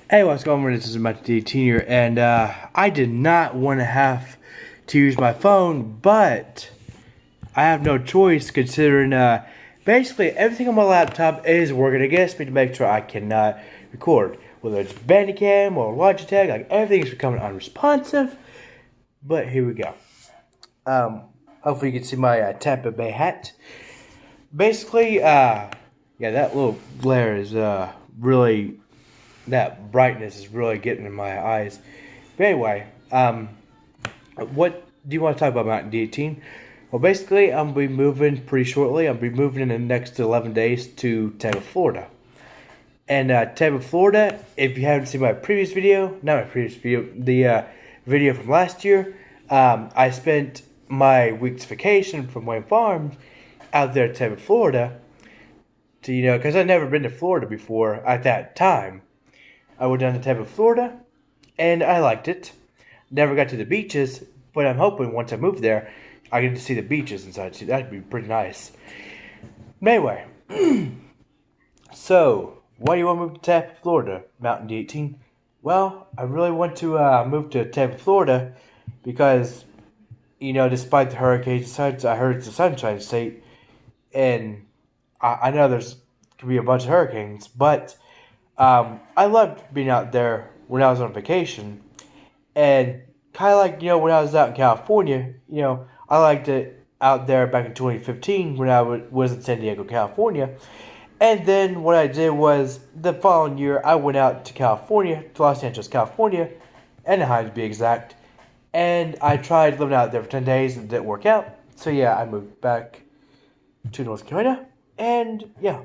Hey, what's going on? This is Matt D18 here, and I did not want to have to use my phone, but I have no choice considering basically everything on my laptop is working against me to make sure I cannot record. Whether it's Bandicam or Logitech, like everything is becoming unresponsive. But here we go. Hopefully you can see my Tampa Bay hat. Basically, yeah, that little glare is really that brightness is really getting in my eyes. But anyway, what do you want to talk about, Mountain D18? Well, basically, I'm be moving pretty shortly. I'll be moving in the next 11 days to Tampa, Florida. And Tampa, Florida, if you haven't seen my previous video, not my previous video, the video from last year, I spent my week's vacation from Wayne Farms out there at Tampa, Florida. To, because I'd never been to Florida before at that time. I went down to Tampa, Florida, and I liked it. Never got to the beaches, but I'm hoping once I move there, I get to see the beaches and such. That'd be pretty nice. But anyway, so why do you want to move to Tampa, Florida, Mountain D18? Well, I really want to move to Tampa, Florida, because despite the hurricanes and such, I heard it's a sunshine state, and I know there's could be a bunch of hurricanes, but I loved being out there when I was on vacation, and kind of like when I was out in California, I liked it out there back in 2015 when I was in San Diego, California, and then what I did was the following year I went out to California, to Los Angeles, California, Anaheim to be exact, and I tried living out there for 10 days and it didn't work out, so yeah, I moved back to North Carolina, and yeah.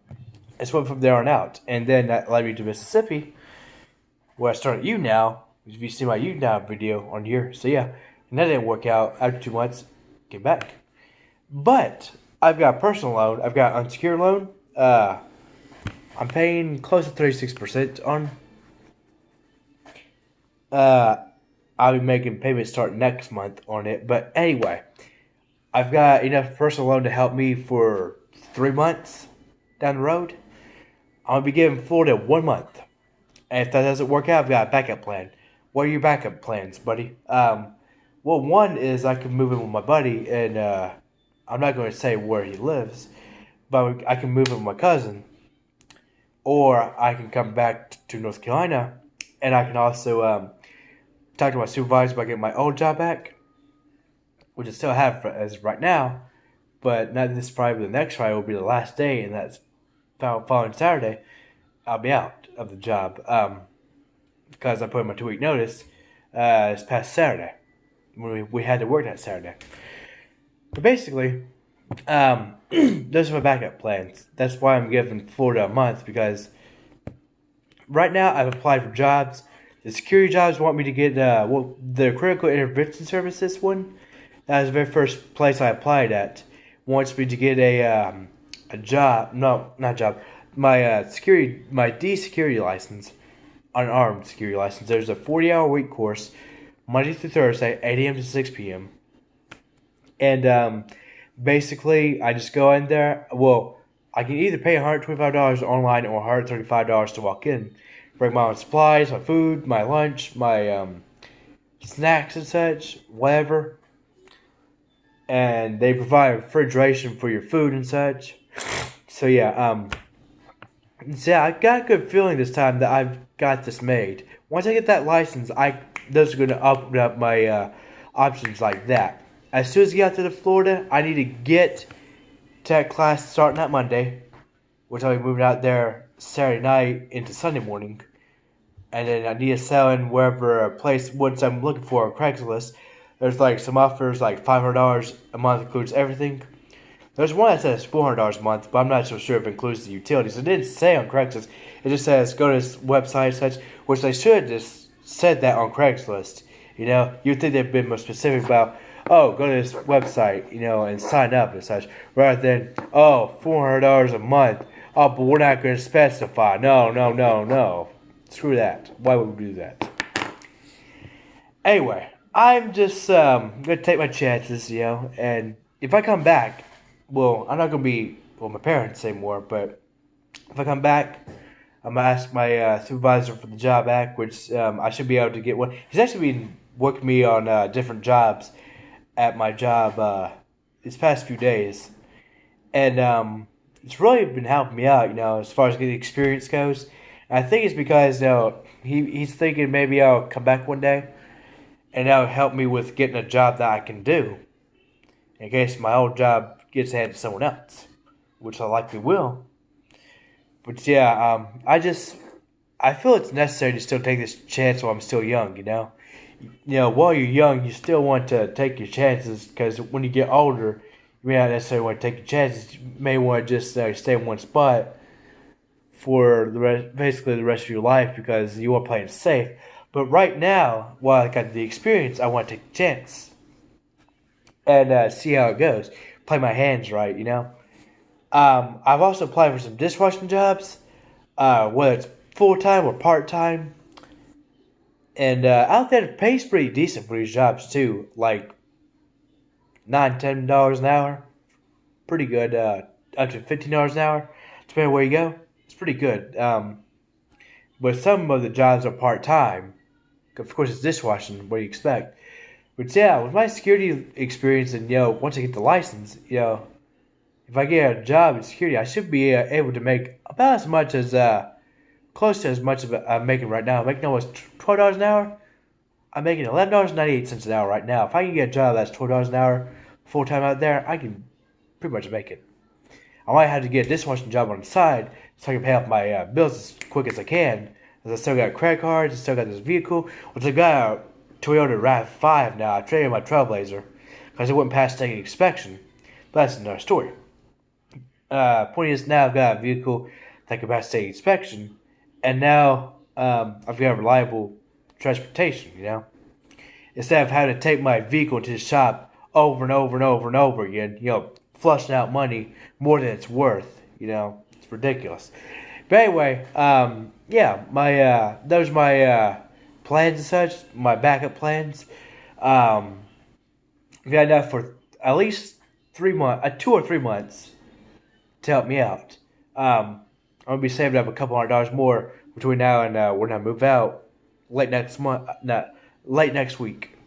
I just went from there on out, and then that led me to Mississippi, where I started You Now. If you see my You Now video on here, so yeah, and that didn't work out. After 2 months, came back. But I've got a personal loan. I've got an unsecured loan. I'm paying close to 36% on. I'll be making payments start next month on it. But anyway, I've got enough personal loan to help me for 3 months down the road. I'm going to be giving Florida 1 month. And if that doesn't work out, I've got a backup plan. What are your backup plans, buddy? Well, one is I can move in with my buddy, and I'm not going to say where he lives, but I can move in with my cousin. Or I can come back to North Carolina, and I can also talk to my supervisor about getting my old job back, which I still have as of right now, but not this Friday, but the next Friday will be the last day, and that's following Saturday. I'll be out of the job because I put in my 2-week notice this past Saturday when we had to work that Saturday. But basically, those are my backup plans. That's why I'm giving Florida a month, because right now I've applied for jobs. The security jobs want me to get the critical intervention services one. That was the very first place I applied at. Wants me to get a job. No, not job. My D-security license, unarmed security license. There's a 40-hour week course, Monday through Thursday, 8 a.m. to 6 p.m. And basically, I just go in there. Well, I can either pay $125 online or $135 to walk in. Bring my own supplies, my food, my lunch, my snacks and such, whatever. And they provide refrigeration for your food and such. So yeah, I got a good feeling this time that I've got this made. Once I get that license, those are going to open up my options like that. As soon as I get out to Florida, I need to get tech class starting that Monday, which I'll be moving out there Saturday night into Sunday morning. And then I need to sell in wherever a place, once I'm looking for on Craigslist. There's like some offers, like $500 a month includes everything. There's one that says $400 a month, but I'm not so sure if it includes the utilities. It didn't say on Craigslist. It just says go to this website such, which they should just said that on Craigslist. You'd think they'd been more specific about, oh, go to this website, and sign up and such, rather than, oh, $400 a month. Oh, but we're not going to specify. No. Screw that. Why would we do that? Anyway, I'm just going to take my chances, and if I come back, well, I'm not going to be with my parents anymore, but if I come back, I'm gonna ask my supervisor for the job back, which I should be able to get one. He's actually been working me on different jobs at my job these past few days, and it's really been helping me out. As far as getting experience goes. And I think it's because he's thinking maybe I'll come back one day, and that'll help me with getting a job that I can do in case my old job gets handed to someone else, which I likely will. But yeah, I feel it's necessary to still take this chance while I'm still young. While you're young, you still want to take your chances because when you get older, you may not necessarily want to take your chances. You may want to just stay in one spot for basically the rest of your life because you are playing safe. But right now, while I got the experience, I want to take a chance and see how it goes. Play my hands right. I've also applied for some dishwashing jobs, whether it's full time or part time. And out there, the pay's pretty decent for these jobs too, like $9, $10 an hour, pretty good. Up to $15 an hour, depending on where you go. It's pretty good. But some of the jobs are part time. Of course, it's dishwashing. What do you expect? But yeah, with my security experience and once I get the license, if I get a job in security, I should be able to make about as much as close to as much as I'm making right now. I'm making almost $12 an hour. I'm making $11.98 an hour right now. If I can get a job that's $12 an hour full time out there, I can pretty much make it. I might have to get a dishwashing job on the side so I can pay off my bills as quick as I can. As I still got credit cards, I still got this vehicle, which I got a Toyota RAV5 now. I traded my Trailblazer because it wouldn't pass state inspection. But that's another story. Point is now I've got a vehicle that can pass state inspection, and now I've got reliable transportation. Instead of having to take my vehicle to the shop over and over and over and over again, flushing out money more than it's worth. It's ridiculous. But anyway, my those are my plans and such, my backup plans. I've got enough for at least 3 months, 2 or 3 months to help me out. I'm gonna be saving up a couple $100 more between now and when I move out late next week.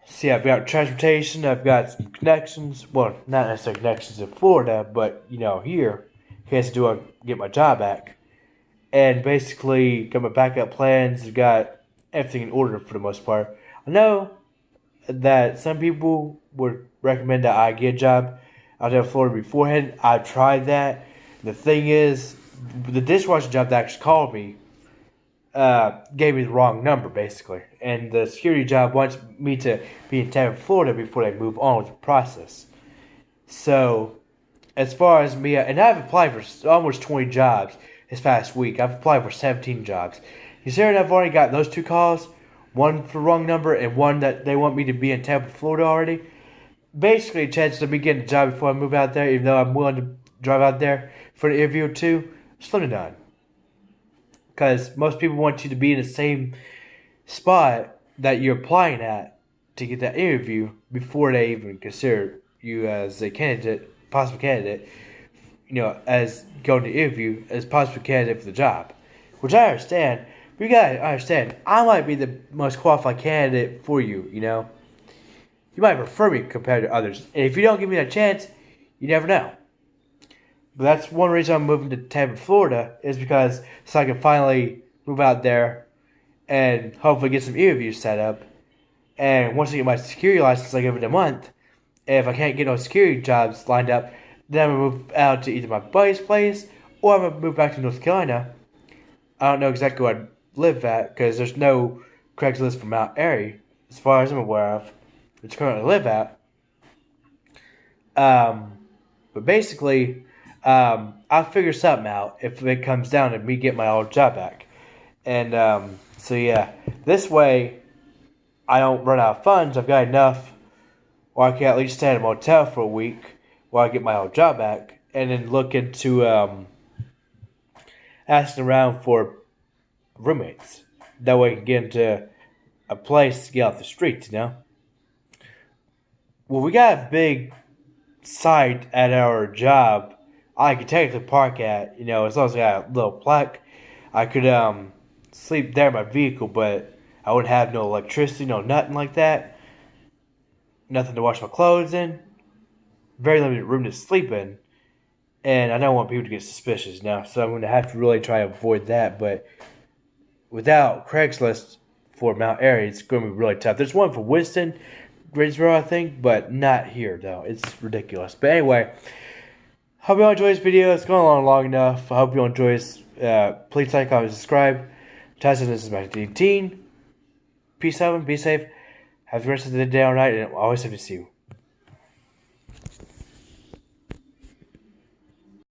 See, I've got transportation. I've got some connections. Well, not necessarily connections in Florida, but here, in case I do get my job back. And basically, got my backup plans. I've got everything in order for the most part. I know that some people would recommend that I get a job out there in Florida beforehand. I tried that. The thing is, the dishwasher job that actually called me gave me the wrong number, basically. And the security job wants me to be in Tampa, Florida before they move on with the process. So, as far as me, and I've applied for almost 20 jobs this past week. I've applied for 17 jobs. Considering I've already got those 2 calls, one for the wrong number and one that they want me to be in Tampa, Florida already, basically the chances of me getting a job before I move out there, even though I'm willing to drive out there for the interview or two, slim to none. Because most people want you to be in the same spot that you're applying at to get that interview before they even consider you as a possible candidate, as going to interview as possible candidate for the job. Which I understand, but you gotta understand, I might be the most qualified candidate for you, You might prefer me compared to others. And if you don't give me that chance, you never know. But that's one reason I'm moving to Tampa, Florida, is because so I can finally move out there and hopefully get some interviews set up. And once I get my security license, like every month, and if I can't get no security jobs lined up, then I'm going to move out to either my buddy's place or I'm going to move back to North Carolina. I don't know exactly where I live at because there's no Craigslist for Mount Airy, as far as I'm aware of, which I currently live at. But basically, I'll figure something out if it comes down to me getting my old job back. And so yeah, this way I don't run out of funds. I've got enough, or I can at least stay at a motel for a week while I get my old job back, and then look into asking around for roommates. That way I can get into a place to get off the streets, Well, we got a big site at our job I could technically park at, as long as I got a little plaque. I could sleep there in my vehicle, but I wouldn't have no electricity, no nothing like that. Nothing to wash my clothes in. Very limited room to sleep in. And I don't want people to get suspicious now, so I'm going to have to really try to avoid that. But without Craigslist for Mount Airy, it's going to be really tough. There's one for Winston, Greensboro, I think, but not here, though. It's ridiculous. But anyway, hope you all enjoy this video. It's going along long enough. I hope you all enjoy this. Please like, comment, subscribe. Tyson, this is my 18. Peace out and be safe. Have the rest of the day or night, and I always have to see you.